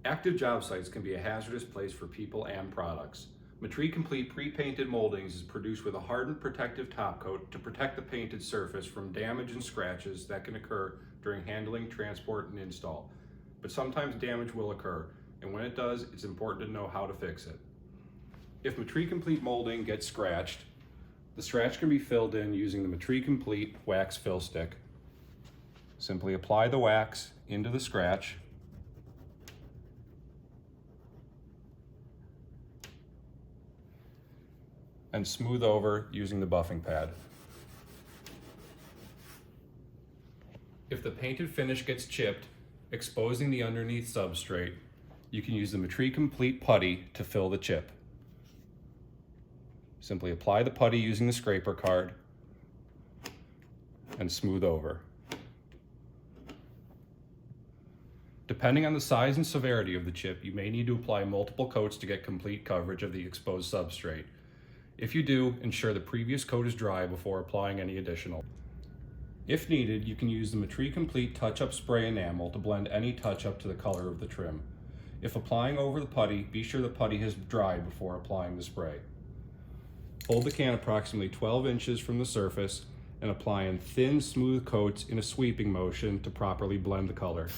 Active job sites can be a hazardous place for people and products. Metrie Complete pre-painted moldings is produced with a hardened protective top coat to protect the painted surface from damage and scratches that can occur during handling, transport, and install. But sometimes damage will occur, and when it does, it's important to know how to fix it. If Metrie Complete molding gets scratched, the scratch can be filled in using the Metrie Complete wax fill stick. Simply apply the wax into the scratch and smooth over using the buffing pad. If the painted finish gets chipped, exposing the underneath substrate, you can use the Metrie Complete putty to fill the chip. Simply apply the putty using the scraper card and smooth over. Depending on the size and severity of the chip, you may need to apply multiple coats to get complete coverage of the exposed substrate. If you do, ensure the previous coat is dry before applying any additional. If needed, you can use the Metrie Complete touch-up spray enamel to blend any touch-up to the color of the trim. If applying over the putty, be sure the putty has dried before applying the spray. Hold the can approximately 12 inches from the surface and apply in thin, smooth coats in a sweeping motion to properly blend the color.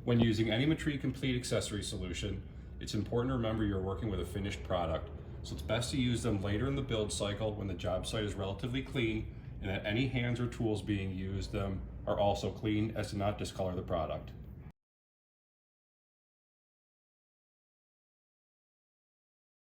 When using any Metrie Complete accessory solution, it's important to remember you're working with a finished product, so it's best to use them later in the build cycle when the job site is relatively clean and that any hands or tools being used are also clean as to not discolor the product.